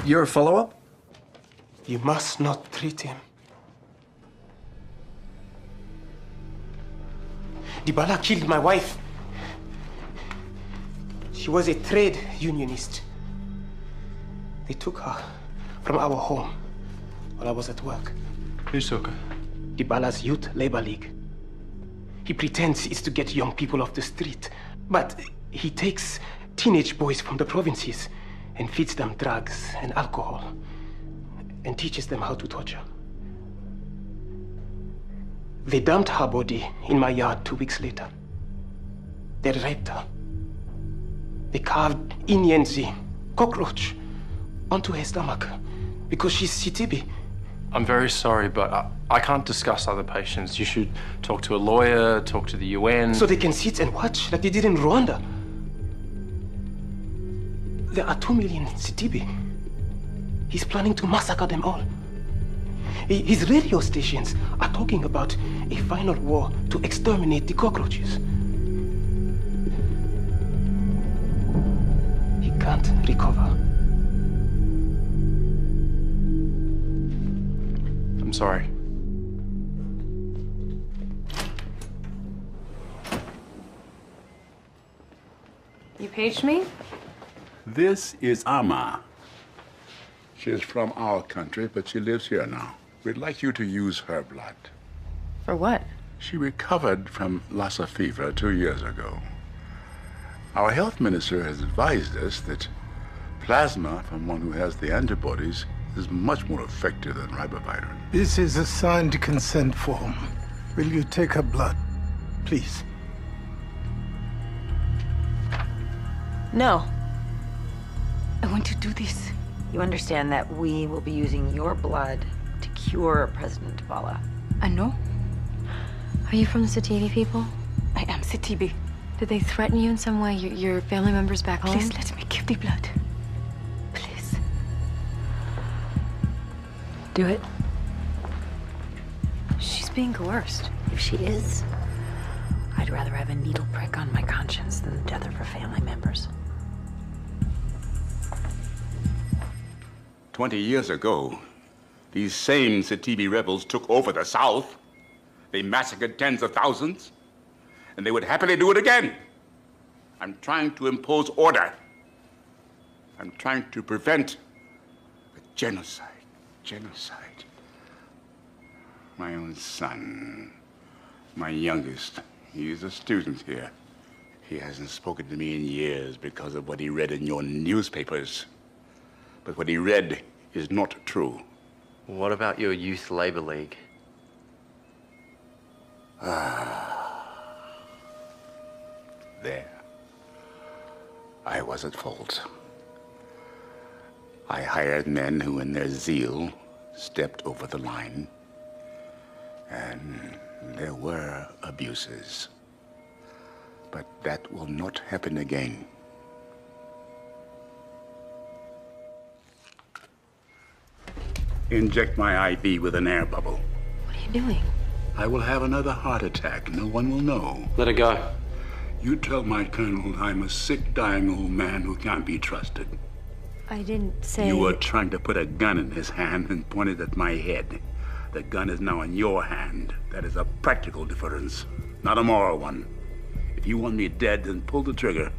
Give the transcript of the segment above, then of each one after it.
Your follow-up? You must not treat him. Dibala killed my wife. She was a trade unionist. They took her from our home while I was at work. Who took her? Dibala's Youth Labor League. He pretends it's to get young people off the street, but he takes teenage boys from the provinces and feeds them drugs and alcohol and teaches them how to torture. They dumped her body in my yard 2 weeks later. They raped her. They carved inyenzi, cockroach, onto her stomach because she's Sitibi. I'm very sorry, but I can't discuss other patients. You should talk to a lawyer, talk to the UN. So they can sit and watch like they did in Rwanda. There are 2 million Sitibi. He's planning to massacre them all. His radio stations are talking about a final war to exterminate the cockroaches. He can't recover. I'm sorry. You paged me? This is Ama. She is from our country, but she lives here now. We'd like you to use her blood. For what? She recovered from Lassa fever 2 years ago. Our health minister has advised us that plasma from one who has the antibodies is much more effective than ribavirin. This is a signed consent form. Will you take her blood, please? No. I want to do this. You understand that we will be using your blood to cure President Dibala. I know. Are you from the Sitibi people? I am Sitibi. Did they threaten you in some way? Your family members back home? Please let me give the blood. Please. Do it. She's being coerced. If she is, I'd rather have a needle prick on my conscience than the death of her family members. 20 years ago, these same Sitibi rebels took over the South. They massacred tens of thousands, and they would happily do it again. I'm trying to impose order. I'm trying to prevent a genocide. Genocide. My own son, my youngest, he is a student here. He hasn't spoken to me in years because of what he read in your newspapers. But what he read is not true. What about your Youth Labor League? There. I was at fault. I hired men who, in their zeal, stepped over the line. And there were abuses. But that will not happen again. Inject my IV with an air bubble. What are you doing? I will have another heart attack. No one will know. Let her go. You tell my colonel I'm a sick, dying old man who can't be trusted. I didn't say... You were trying to put a gun in his hand and point it at my head. The gun is now in your hand. That is a practical difference, not a moral one. If you want me dead, then pull the trigger.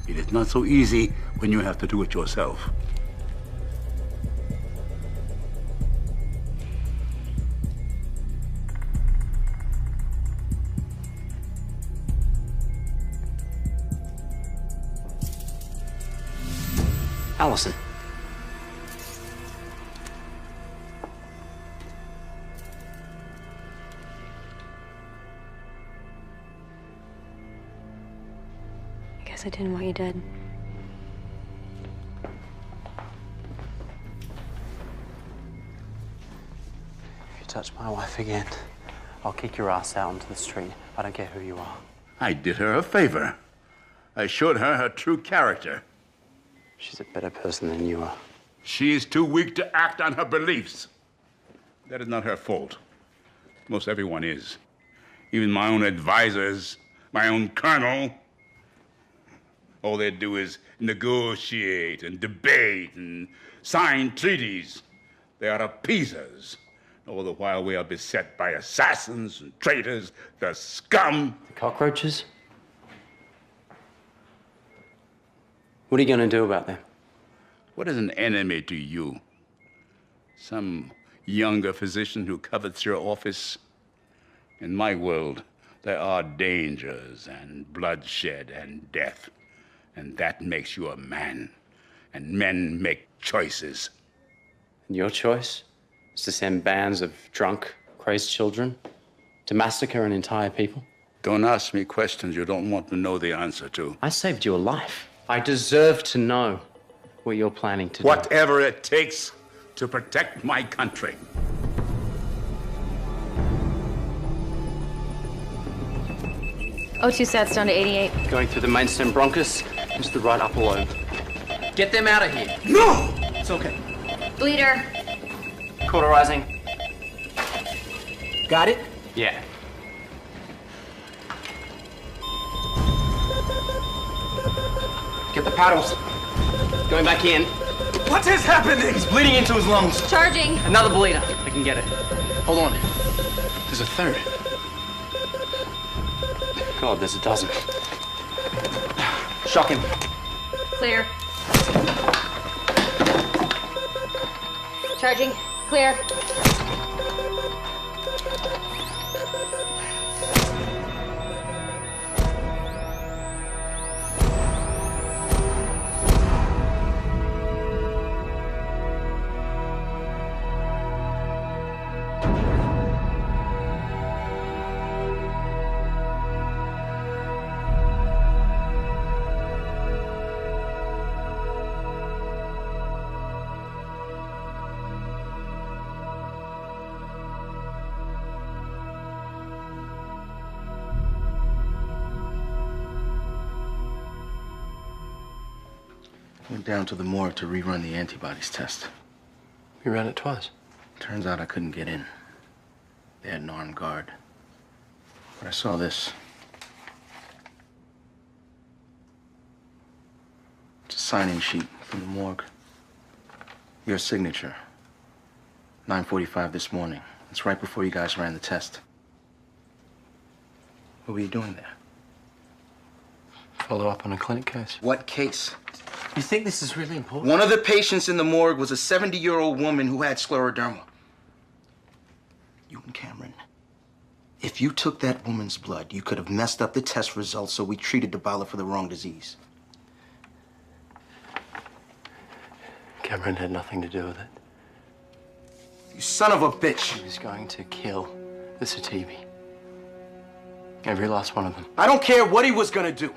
It is not so easy when you have to do it yourself. Allison. I guess I didn't want you dead. If you touch my wife again, I'll kick your ass out onto the street. I don't care who you are. I did her a favor. I showed her her true character. She's a better person than you are. She is too weak to act on her beliefs. That is not her fault. Most everyone is. Even my own advisors, my own colonel. All they do is negotiate and debate and sign treaties. They are appeasers. All the while we are beset by assassins and traitors, the scum. The cockroaches? What are you going to do about them? What is an enemy to you? Some younger physician who covets your office? In my world, there are dangers and bloodshed and death. And that makes you a man. And men make choices. And your choice is to send bands of drunk, crazed children to massacre an entire people? Don't ask me questions you don't want to know the answer to. I saved your life. I deserve to know what you're planning to do. Whatever it takes to protect my country. O2 sats down to 88. Going through the mainstem bronchus into the right upper lobe. Get them out of here. No! It's okay. Bleeder. Cauterizing. Got it? Yeah. Get the paddles. Going back in. What is happening? He's bleeding into his lungs. Charging. Another bleeder. I can get it. Hold on. There's a third. God, there's a dozen. Shock him. Clear. Charging. Clear. Went down to the morgue to rerun the antibodies test. You ran it twice. Turns out I couldn't get in. They had an armed guard. But I saw this. It's a sign-in sheet from the morgue. Your signature. 9:45 this morning. It's right before you guys ran the test. What were you doing there? Follow up on a clinic case. What case? You think this is really important? One of the patients in the morgue was a 70-year-old woman who had scleroderma. You and Cameron, if you took that woman's blood, you could have messed up the test results, so we treated Dibala for the wrong disease. Cameron had nothing to do with it. You son of a bitch. He was going to kill the Satibi. Every last one of them. I don't care what he was gonna do.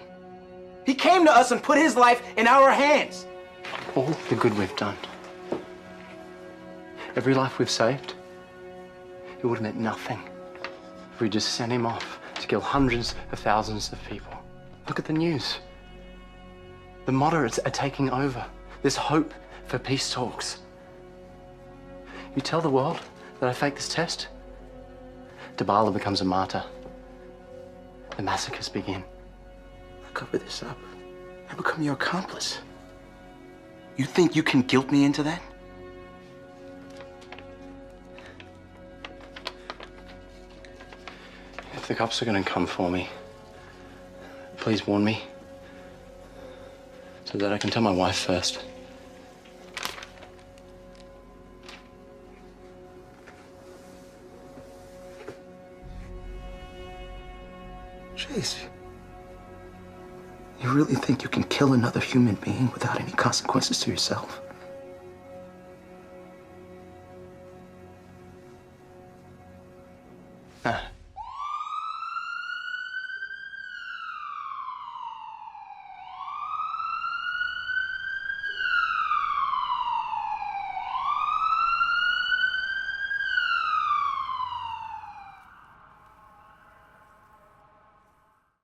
He came to us and put his life in our hands. All the good we've done. Every life we've saved. It would have meant nothing if we just sent him off to kill hundreds of thousands of people. Look at the news. The moderates are taking over. There's hope for peace talks. You tell the world that I faked this test, Dibala becomes a martyr. The massacres begin. I cover this up. I become your accomplice. You think you can guilt me into that? If the cops are going to come for me, please warn me so that I can tell my wife first. Chase, you really think you can kill another human being without any consequences to yourself? Nah.